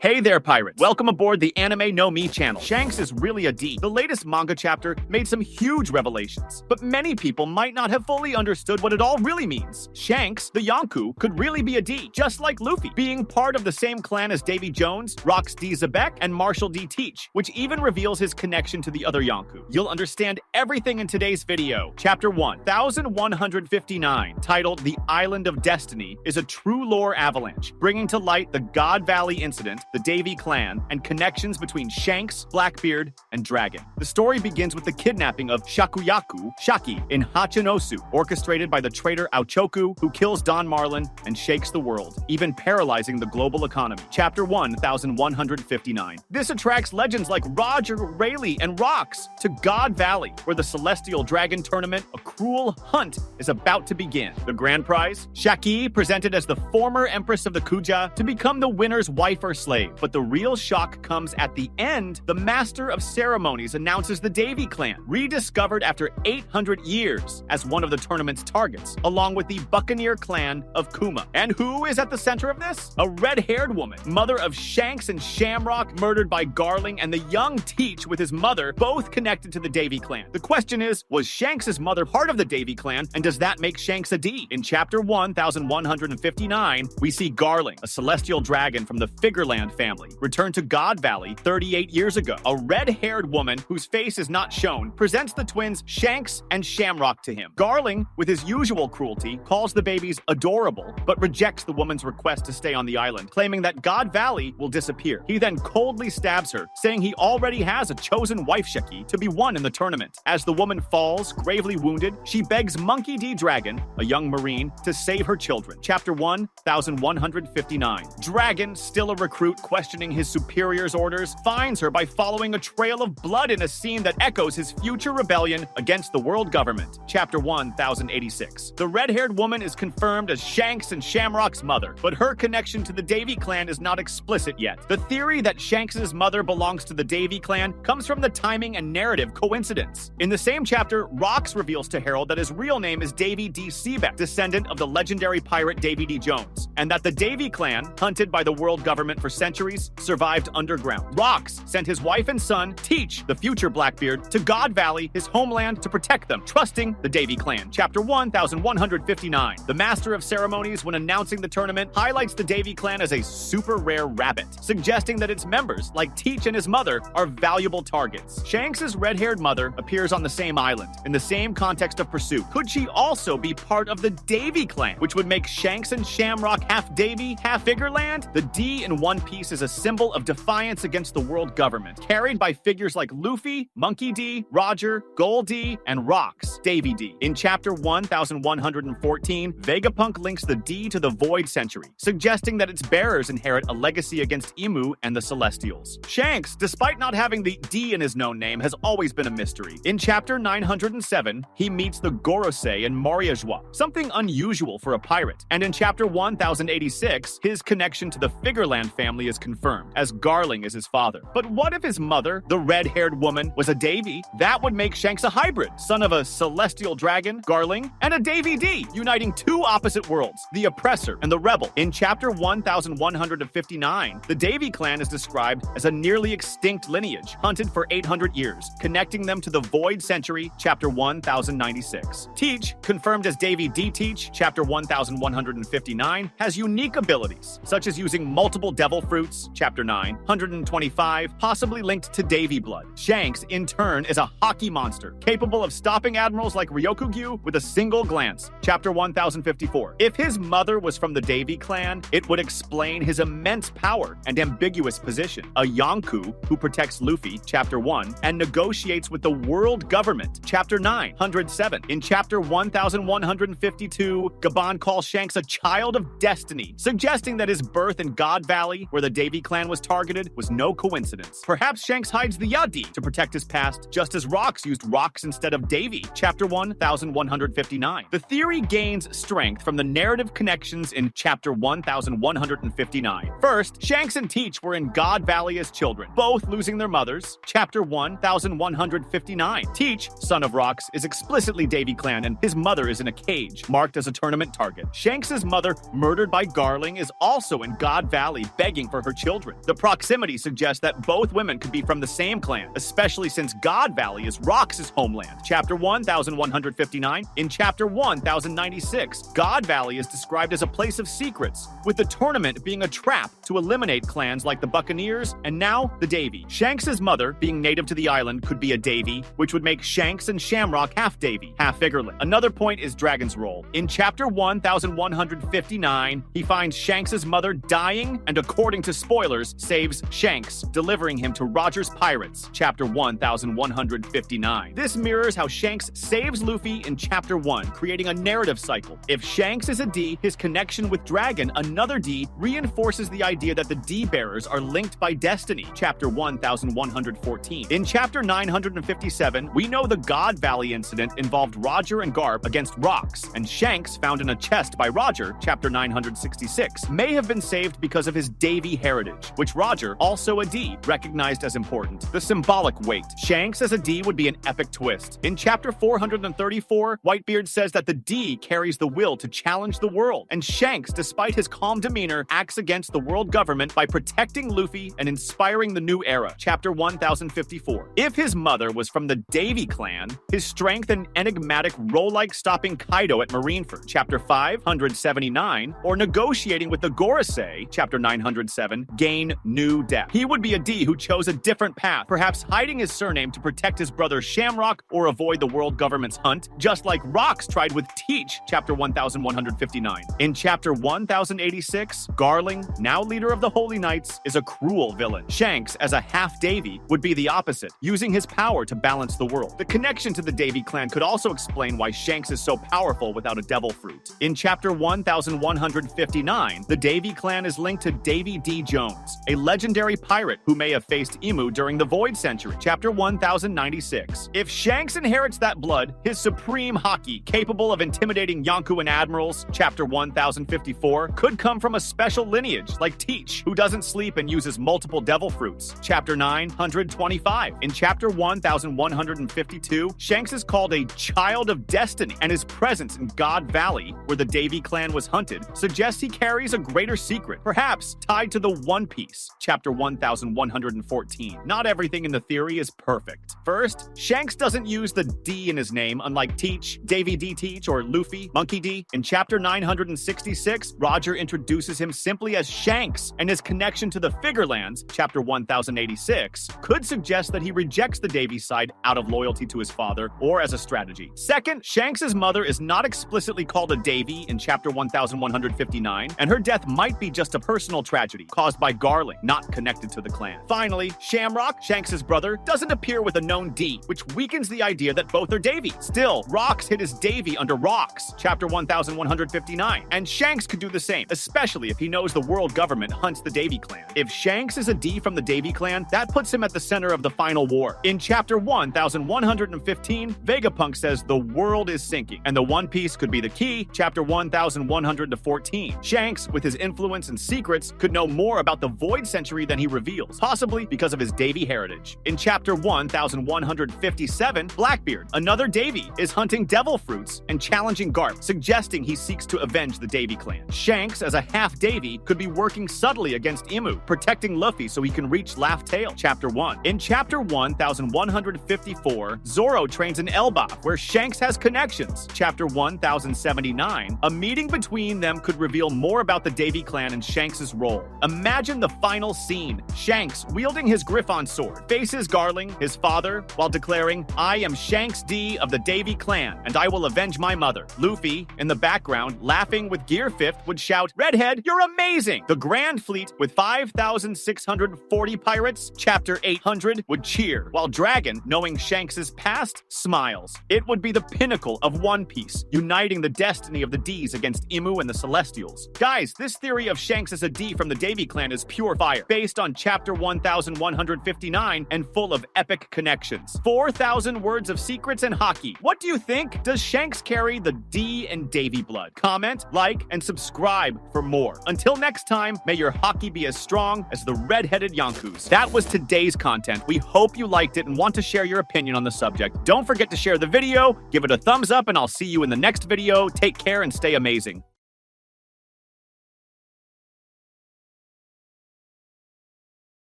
Hey there, pirates! Welcome aboard the Anime No Me channel. Shanks is really a D. The latest manga chapter made some huge revelations, but many people might not have fully understood what it all really means. Shanks, the Yonkou, could really be a D, just like Luffy, being part of the same clan as Davy Jones, Rox D. Zebek, and Marshall D. Teach, which even reveals his connection to the other Yonkou. You'll understand everything in today's video. Chapter 1, 1159, titled The Island of Destiny, is a true lore avalanche, bringing to light the God Valley incident, the Davy Clan, and connections between Shanks, Blackbeard, and Dragon. The story begins with the kidnapping of Shakuyaku Shaki in Hachinosu, orchestrated by the traitor Aochoku, who kills Don Marlin and shakes the world, even paralyzing the global economy. Chapter 1, 1159. This attracts legends like Roger, Rayleigh, and Rox to God Valley, where the Celestial Dragon Tournament, a cruel hunt, is about to begin. The grand prize? Shaki, presented as the former Empress of the Kuja, to become the winner's wife or slave. But the real shock comes at the end. The Master of Ceremonies announces the Davy Clan, rediscovered after 800 years, as one of the tournament's targets, along with the Buccaneer clan of Kuma. And who is at the center of this? A red-haired woman, mother of Shanks and Shamrock, murdered by Garling, and the young Teach with his mother, both connected to the Davy Clan. The question is, was Shanks' mother part of the Davy Clan, and does that make Shanks a D? In Chapter 1, 1159, we see Garling, a celestial dragon from the Figureland family, returned to God Valley 38 years ago. A red-haired woman, whose face is not shown, presents the twins Shanks and Shamrock to him. Garling, with his usual cruelty, calls the babies adorable, but rejects the woman's request to stay on the island, claiming that God Valley will disappear. He then coldly stabs her, saying he already has a chosen wife Sheki to be won in the tournament. As the woman falls, gravely wounded, she begs Monkey D. Dragon, a young marine, to save her children. Chapter 1, 1159. Dragon, still a recruit questioning his superior's orders, finds her by following a trail of blood in a scene that echoes his future rebellion against the world government. Chapter 1086. The red-haired woman is confirmed as Shanks and Shamrock's mother, but her connection to the Davy Clan is not explicit yet. The theory that Shanks' mother belongs to the Davy Clan comes from the timing and narrative coincidence. In the same chapter, Rox reveals to Harold that his real name is Davy D. Seabeck, descendant of the legendary pirate Davy D. Jones, and that the Davy Clan, hunted by the world government for centuries, survived underground. Rox sent his wife and son, Teach, the future Blackbeard, to God Valley, his homeland, to protect them, trusting the Davy Clan. Chapter 1159. The Master of Ceremonies, when announcing the tournament, highlights the Davy Clan as a super rare rabbit, suggesting that its members, like Teach and his mother, are valuable targets. Shanks' red-haired mother appears on the same island, in the same context of pursuit. Could she also be part of the Davy Clan, which would make Shanks and Shamrock half Davy, half Figureland? The D in One Piece is a symbol of defiance against the world government, carried by figures like Luffy, Monkey D, Roger, Gold D, and Rox, Davy D. In Chapter 1114, Vegapunk links the D to the Void Century, suggesting that its bearers inherit a legacy against Imu and the Celestials. Shanks, despite not having the D in his known name, has always been a mystery. In Chapter 907, he meets the Gorosei in Mariajois, something unusual for a pirate. And in Chapter 1086, his connection to the Figureland family is confirmed, as Garling is his father. But what if his mother, the red-haired woman, was a Davy? That would make Shanks a hybrid, son of a celestial dragon, Garling, and a Davy D, uniting two opposite worlds, the oppressor and the rebel. In Chapter 1159, the Davy Clan is described as a nearly extinct lineage, hunted for 800 years, connecting them to the Void Century, Chapter 1096. Teach, confirmed as Davy D. Teach, Chapter 1159, has unique abilities, such as using multiple devil fruits, Chapter 9, 125, possibly linked to Davy blood. Shanks, in turn, is a hockey monster, capable of stopping admirals like Ryokugyu with a single glance. Chapter 1054. If his mother was from the Davy Clan, it would explain his immense power and ambiguous position. A Yonkou who protects Luffy, Chapter 1, and negotiates with the world government, Chapter 9, 107. In Chapter 1152, Gabon calls Shanks a child of destiny, suggesting that his birth in God Valley, where the Davy Clan was targeted, was no coincidence. Perhaps Shanks hides the Yadi to protect his past, just as Rox used Rox instead of Davy. Chapter 1159. The theory gains strength from the narrative connections in Chapter 1159. First, Shanks and Teach were in God Valley as children, both losing their mothers. Chapter 1159. Teach, son of Rox, is explicitly Davy Clan, and his mother is in a cage, marked as a tournament target. Shanks' mother, murdered by Garling, is also in God Valley, begging fighting for her children. The proximity suggests that both women could be from the same clan, especially since God Valley is Rox's homeland. Chapter 1159. In Chapter 1096, God Valley is described as a place of secrets, with the tournament being a trap to eliminate clans like the Buccaneers and now the Davy. Shanks' mother, being native to the island, could be a Davy, which would make Shanks and Shamrock half Davy, half Figurelin. Another point is Dragon's role. In Chapter 1159, he finds Shanks' mother dying and, according to spoilers, saves Shanks, delivering him to Roger's pirates. Chapter 1159. This mirrors how Shanks saves Luffy in Chapter 1, creating a narrative cycle. If Shanks is a D, his connection with Dragon, another D, reinforces the idea that the D-bearers are linked by destiny. Chapter 1114. In Chapter 957, we know the God Valley incident involved Roger and Garp against rocks, and Shanks, found in a chest by Roger, Chapter 966, may have been saved because of his Davy heritage, which Roger, also a D, recognized as important. The symbolic weight. Shanks as a D would be an epic twist. In Chapter 434, Whitebeard says that the D carries the will to challenge the world, and Shanks, despite his calm demeanor, acts against the world government by protecting Luffy and inspiring the new era. Chapter 1054. If his mother was from the Davy Clan, his strength and enigmatic role-like stopping Kaido at Marineford, Chapter 579, or negotiating with the Gorosei, Chapter 907, gain new depth. He would be a D who chose a different path, perhaps hiding his surname to protect his brother Shamrock or avoid the world government's hunt, just like Rox tried with Teach, Chapter 1159. In Chapter 1086, Garling, now leader of the Holy Knights, is a cruel villain. Shanks, as a half-Davy, would be the opposite, using his power to balance the world. The connection to the Davy clan could also explain why Shanks is so powerful without a devil fruit. In Chapter 1159, the Davy clan is linked to Davy D. Jones, a legendary pirate who may have faced Imu during the Void Century. Chapter 1096. If Shanks inherits that blood, his supreme haki, capable of intimidating Yonko and admirals, Chapter 1054, could come from a special lineage like Teach, who doesn't sleep and uses multiple devil fruits. Chapter 925. In Chapter 1152, Shanks is called a child of destiny, and his presence in God Valley, where the Davy clan was hunted, suggests he carries a greater secret, perhaps tied to the One Piece. Chapter 1114. Not everything in the theory is perfect. First, Shanks doesn't use the D in his name, unlike Teach, Davy D. Teach, or Luffy, Monkey D. In Chapter 966, Roger introduces him simply as Shanks, and his connection to the Figurelands, Chapter 1086, could suggest that he rejects the Davy side out of loyalty to his father or as a strategy. Second, Shanks' mother is not explicitly called a Davy in Chapter 1159, and her death might be just a personal tragedy caused by Garling, not connected to the clan. Finally, Shamrock, Shanks' brother, doesn't appear with a known D, which weakens the idea that both are Davy. Still, Rox hid his Davy under rocks, Chapter 1159, and Shanks could do the same, especially if he knows the world government hunts the Davy clan. If Shanks is a D from the Davy clan, that puts him at the center of the final war. In Chapter 1115, Vegapunk says the world is sinking, and the One Piece could be the key, Chapter 1114. Shanks, with his influence and secrets, could know more about the Void Century than he reveals, possibly because of his Davy heritage. In Chapter 1157, Blackbeard, another Davy, is hunting devil fruits and challenging Garp, suggesting he seeks to avenge the Davy clan. Shanks, as a half-Davy, could be working subtly against Imu, protecting Luffy so he can reach Laugh Tale, Chapter 1. In Chapter 1154, Zoro trains in Elbaf, where Shanks has connections. Chapter 1079, a meeting between them could reveal more about the Davy clan and Shanks' role. Imagine the final scene. Shanks, wielding his Griffon sword, faces Garling, his father, while declaring, "I am Shanks D of the Davy clan, and I will avenge my mother." Luffy, in the background, laughing with Gear 5th, would shout, "Redhead, you're amazing!" The Grand Fleet, with 5,640 pirates, Chapter 800, would cheer, while Dragon, knowing Shanks' past, smiles. It would be the pinnacle of One Piece, uniting the destiny of the D's against Imu and the Celestials. Guys, this theory of Shanks as a D from the Davy clan is pure fire, based on Chapter 1159 and full of epic connections. 4,000 words of secrets and haki. What do you think? Does Shanks carry the D and Davy blood? Comment, like, and subscribe for more. Until next time, may your haki be as strong as the red-headed Yonkus. That was today's content. We hope you liked it and want to share your opinion on the subject. Don't forget to share the video, give it a thumbs up, and I'll see you in the next video. Take care and stay amazing.